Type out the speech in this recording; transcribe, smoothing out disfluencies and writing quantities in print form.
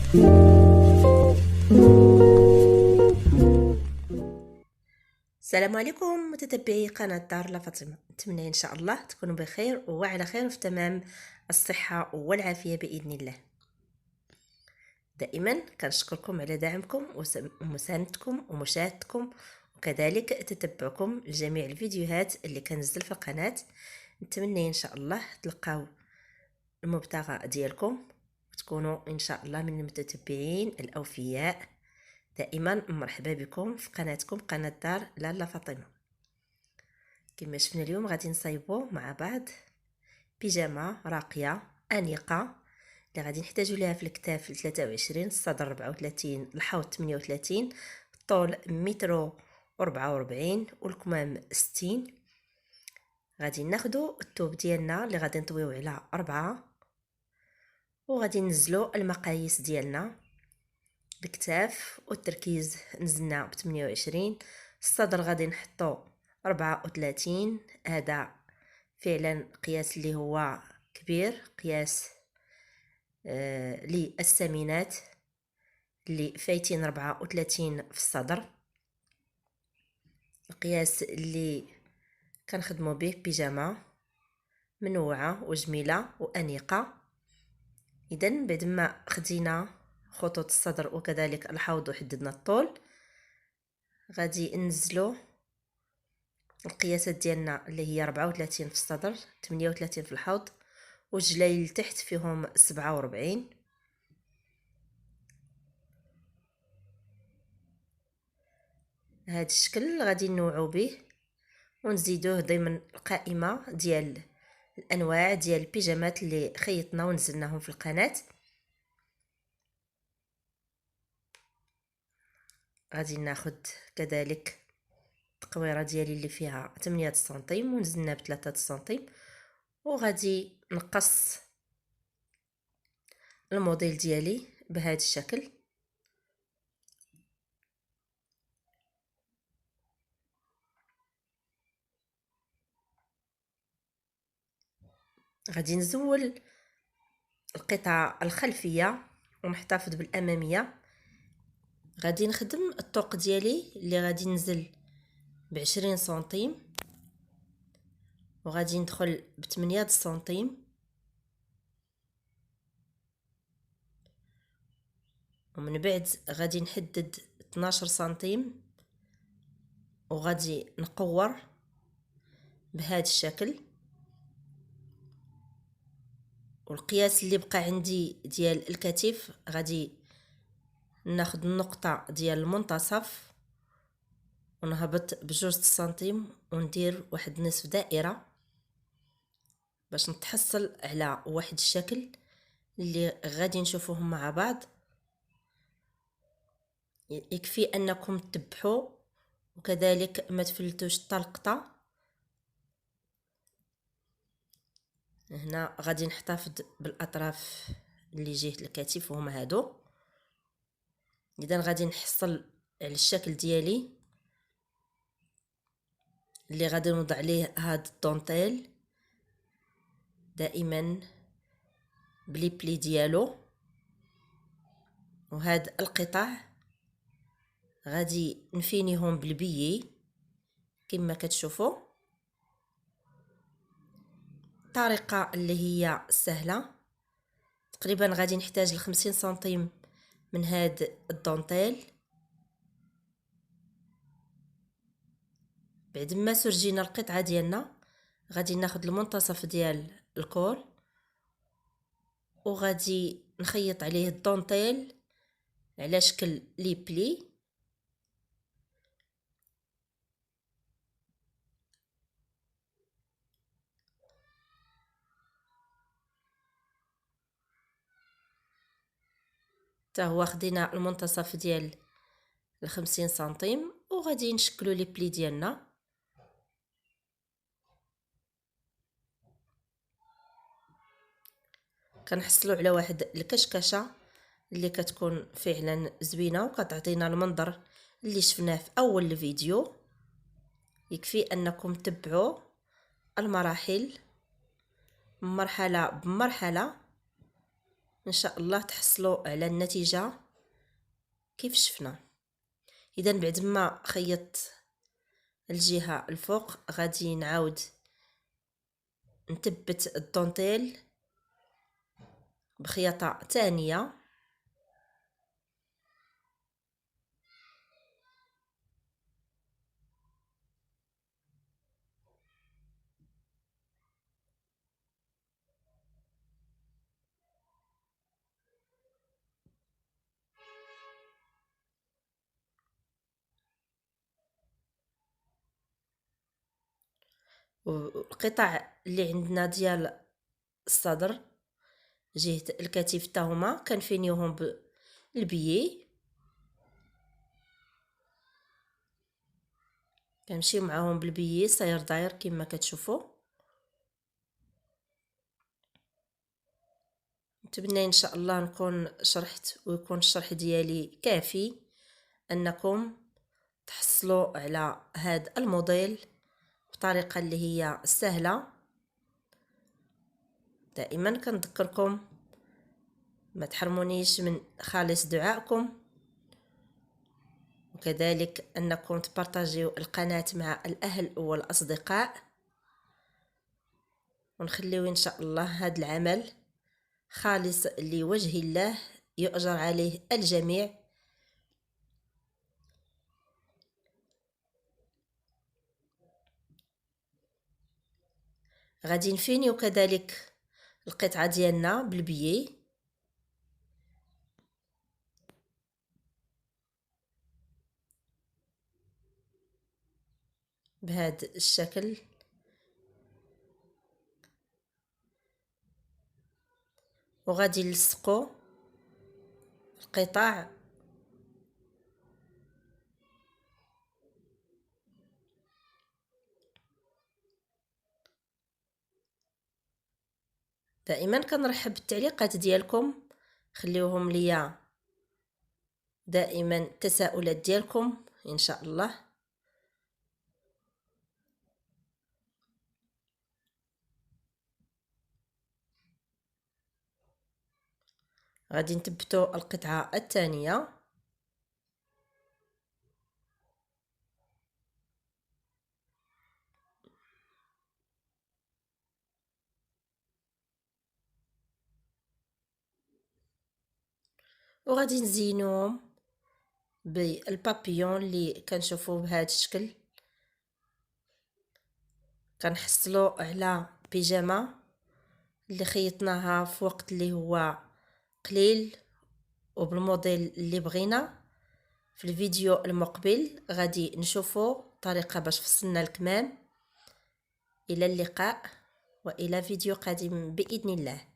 السلام عليكم متتبعي قناة دار لا فاطمة، نتمنى ان شاء الله تكونوا بخير وعلى خير وفي تمام الصحة والعافية بإذن الله. دائما كنشكركم على دعمكم ومساندتكم ومشاهدتكم وكذلك تتبعكم لجميع الفيديوهات اللي كنزل في القناة. نتمنى ان شاء الله تلقاو المبتغى ديالكم وتكونوا ان شاء الله من المتتبعين الاوفياء. دائما مرحبا بكم في قناتكم قناة دار لاله فاطمة. كما شفنا اليوم غادي نصايبو مع بعض بيجامه راقيه انيقه اللي غادي نحتاجو ليها في الكتاف 23، الصدر 34، الحوض 38، الطول متر 44 والكمام 60. غادي ناخدو الثوب ديالنا اللي غادي نطويو على 4 وغادي ننزلو المقاييس ديالنا. الكتاف والتركيز نزلنا ب 28، الصدر غادي نحطو 34، هذا فعلا قياس اللي هو كبير، قياس للسمينات اللي فايتين 34 في الصدر، القياس اللي كنخدمو به بيجامه منوعه وجميله وانيقه. اذا بعد ما خدينا خطوط الصدر وكذلك الحوض وحددنا الطول، غادي ننزلو القياسات ديالنا اللي هي 34 في الصدر، 38 في الحوض، والجلايل لتحت فيهم 47. هذا الشكل غادي نوعو به ونزيدوه ضمن القائمه ديال الانواع ديال البيجامات اللي خيطنا ونزلناهم في القناه. غادي ناخد كذلك التقويره ديالي اللي فيها 8 سنتيم ونزلنا ب 3 سنتيم، وغادي نقص الموديل ديالي بهذا الشكل. غادي نزول القطعه الخلفيه ونحتفظ بالاماميه. غادي نخدم الطوق ديالي اللي غادي ننزل ب20 سنتيم وغادي ندخل ب8 سنتيم، ومن بعد غادي نحدد 12 سنتيم وغادي نقور بهذا الشكل. والقياس اللي بقى عندي ديال الكتف غادي ناخد النقطة ديال المنتصف ونهبط بجوج سنتيم وندير واحد نصف دائرة باش نتحصل على واحد الشكل اللي غادي نشوفوهم مع بعض. يكفي انكم تتبعوا وكذلك ما تفلتوش الطلقطه. هنا غادي نحتفظ بالاطراف اللي جهه الكتف وهما هادو. اذا غادي نحصل على الشكل ديالي اللي غادي نوضع عليه هاد الدونتيل دائما بلي بلي ديالو. وهاد القطع غادي نفينيهم بالبيي كما كتشوفوا. طريقه اللي هي سهله، تقريبا غادي نحتاج 50 سنتيم من هاد الدونتيل. بعد ما سرجينا القطعه ديالنا غادي ناخد المنتصف ديال الكول وغادي نخيط عليه الدونتيل على شكل لي بلي. حتى هو خدينا المنتصف ديال 50 سنتيم وغادي نشكلوا لي بلي ديالنا. كنحصلوا على واحد الكشكشه اللي كتكون فعلا زوينه وكتعطينا المنظر اللي شفناه في اول الفيديو. يكفي انكم تتبعوا المراحل مرحله بمرحله ان شاء الله تحصلوا على النتيجة كيف شفنا. اذا بعد ما خيطت الجهة الفوق غادي نعاود نثبت الدونتيل بخياطة ثانية، والقطع اللي عندنا ديال الصدر جهة الكتف تا هما كنفينيوهم بالبيي، كنمشيو معاهم بالبيي ساير داير كما كتشوفوا. نتمنى ان شاء الله نكون شرحت ويكون الشرح ديالي كافي انكم تحصلوا على هذا الموديل بطريقه اللي هي سهله. دائما كنذكركم ما تحرمونيش من خالص دعائكم، وكذلك انكم تبارطاجيو القناه مع الاهل والاصدقاء، ونخليو ان شاء الله هذا العمل خالص لوجه الله يؤجر عليه الجميع. غادي نفينيو كذلك القطعه ديالنا بالبيي بهذا الشكل، وغادي نلصقوا القطع دائما كنرحب بالتعليقات ديالكم، خليوهم ليا دائما التساؤلات ديالكم ان شاء الله. غادي نثبتوا القطعه الثانيه، وغادي نزينوهم بالبابيون اللي كنشوفوه بهذا الشكل. كنحصلوا على بيجامه اللي خيطناها في وقت اللي هو قليل وبالموديل اللي بغينا. في الفيديو المقبل غادي نشوفوا طريقه باش فصلنا الكمام. الى اللقاء والى فيديو قادم باذن الله.